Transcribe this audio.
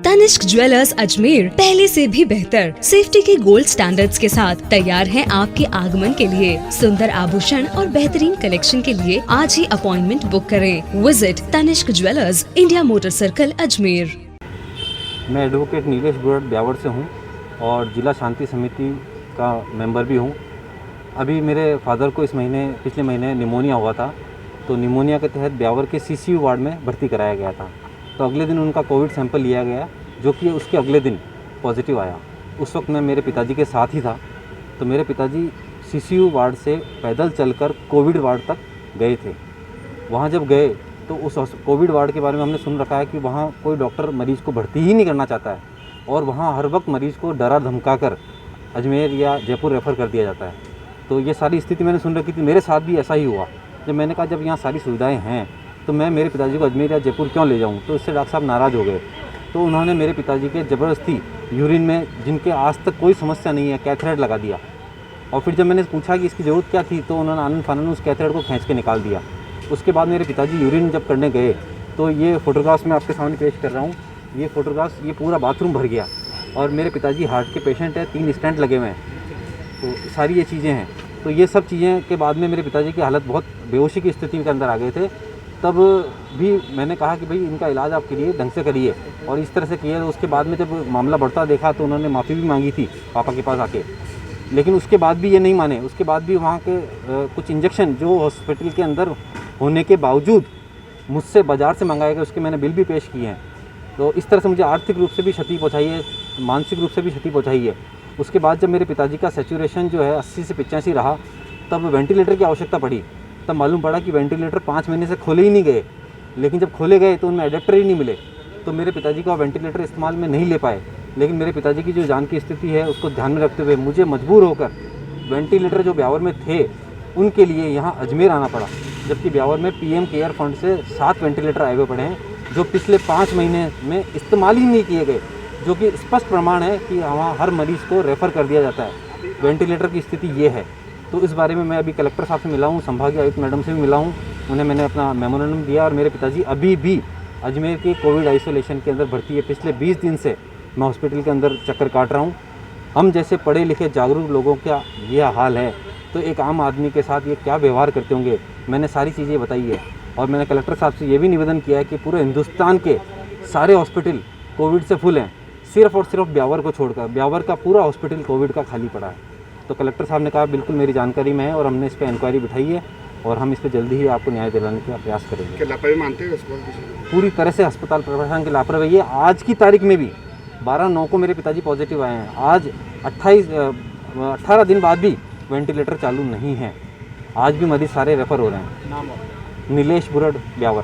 Tanishq jewellers Ajmer पहले से भी बेहतर सेफ्टी के गोल्ड स्टैंडर्ड्स के साथ तैयार हैं आपके आगमन के लिए। सुंदर आभूषण और बेहतरीन कलेक्शन के लिए आज ही अपॉइंटमेंट बुक करें। Visit Tanishq jewellers, India motor circle, Ajmer. मैं एडवोकेट नीलेश बुरड़ ब्यावर से हूँ और जिला शांति समिति का मेंबर भी हूँ। अभी मेरे फादर को पिछले महीने निमोनिया हुआ था, तो निमोनिया के तहत ब्यावर के सीसीयू वार्ड में भर्ती कराया गया था। तो अगले दिन उनका कोविड सैंपल लिया गया, जो कि उसके अगले दिन पॉजिटिव आया। उस वक्त मैं मेरे पिताजी के साथ ही था। तो मेरे पिताजी सीसीयू वार्ड से पैदल चलकर कोविड वार्ड तक गए थे। वहाँ जब गए तो उस कोविड वार्ड के बारे में हमने सुन रखा है कि वहाँ कोई डॉक्टर मरीज़ को भर्ती ही नहीं करना चाहता है और वहाँ हर वक्त मरीज़ को डरा धमका कर अजमेर या जयपुर रेफ़र कर दिया जाता है। तो ये सारी स्थिति मैंने सुन रखी थी। मेरे साथ भी ऐसा ही हुआ। जब मैंने कहा जब यहाँ सारी सुविधाएं हैं तो मैं मेरे पिताजी को अजमेर या जयपुर क्यों ले जाऊँ, तो इससे डॉक्टर साहब नाराज़ हो गए। तो उन्होंने मेरे पिताजी के ज़बरदस्ती यूरिन में, जिनके आज तक कोई समस्या नहीं है, कैथरेट लगा दिया। और फिर जब मैंने पूछा कि इसकी ज़रूरत क्या थी, तो उन्होंने आनन फानन उस कैथरेट को खींच के निकाल दिया। उसके बाद मेरे पिताजी यूरिन जब करने गए तो ये फ़ोटोग्राफ्स मैं आपके सामने पेश कर रहा हूँ। ये फ़ोटोग्राफ्स, ये पूरा बाथरूम भर गया और मेरे पिताजी हार्ट के पेशेंट हैं, 3 स्टेंट लगे हुए हैं। तो सारी ये चीज़ें हैं। तो ये सब चीज़ें के बाद में मेरे पिताजी की हालत बहुत बेहोशी की स्थिति के अंदर आ गए थे। तब भी मैंने कहा कि भाई इनका इलाज आप करिए, ढंग से करिए, और इस तरह से किए। तो उसके बाद में जब मामला बढ़ता देखा तो उन्होंने माफ़ी भी मांगी थी पापा के पास आके, लेकिन उसके बाद भी ये नहीं माने। उसके बाद भी वहाँ के कुछ इंजेक्शन जो हॉस्पिटल के अंदर होने के बावजूद मुझसे बाज़ार से मंगाए गए, उसके मैंने बिल भी पेश किए हैं। तो इस तरह से मुझे आर्थिक रूप से भी क्षति पहुँचाई है, मानसिक रूप से भी क्षति पहुँचाई है। उसके बाद जब मेरे पिताजी का सैचुरेशन जो है 80 से 85 रहा, तब वेंटिलेटर की आवश्यकता पड़ी। तब मालूम पड़ा कि वेंटिलेटर 5 महीने से खोले ही नहीं गए, लेकिन जब खोले गए तो उनमें एडेप्टर ही नहीं मिले। तो मेरे पिताजी को वेंटिलेटर इस्तेमाल में नहीं ले पाए। लेकिन मेरे पिताजी की जो जान की स्थिति है उसको ध्यान में रखते हुए मुझे मजबूर होकर वेंटिलेटर जो ब्यावर में थे उनके लिए यहाँ अजमेर आना पड़ा। जबकि ब्यावर में पीएम केयर फंड से 7 वेंटिलेटर आए हुए पड़े हैं, जो पिछले 5 महीने में इस्तेमाल ही नहीं किए गए, जो कि स्पष्ट प्रमाण है कि वहाँ हर मरीज़ को रेफ़र कर दिया जाता है। वेंटिलेटर की स्थिति ये है। तो इस बारे में मैं अभी कलेक्टर साहब से मिला हूँ, संभागीय आयुक्त मैडम से भी मिला हूँ। उन्हें मैंने अपना मेमोरेंडम दिया और मेरे पिताजी अभी भी अजमेर के कोविड आइसोलेशन के अंदर भर्ती है। पिछले 20 दिन से मैं हॉस्पिटल के अंदर चक्कर काट रहा हूँ। हम जैसे पढ़े लिखे जागरूक लोगों का यह हाल है, तो एक आम आदमी के साथ ये क्या व्यवहार करते होंगे। मैंने सारी चीज़ें बताई है और मैंने कलेक्टर साहब से ये भी निवेदन किया है कि पूरे हिंदुस्तान के सारे हॉस्पिटल कोविड से फुल हैं, सिर्फ और सिर्फ ब्यावर को छोड़कर। ब्यावर का पूरा हॉस्पिटल कोविड का खाली पड़ा है। तो कलेक्टर साहब ने कहा बिल्कुल मेरी जानकारी में है और हमने इस पर इंक्वायरी बिठाई है और हम इस पर जल्दी ही आपको न्याय दिलाने का प्रयास करेंगे। लापरवाही मानते हैं पूरी तरह से अस्पताल प्रशासन की लापरवाही है। आज की तारीख में भी 12/9 को मेरे पिताजी पॉजिटिव आए हैं। आज 18 दिन बाद भी वेंटिलेटर चालू नहीं है। आज भी मरीज सारे रेफ़र हो रहे हैं। नीलेश बुरड़, ब्यावर।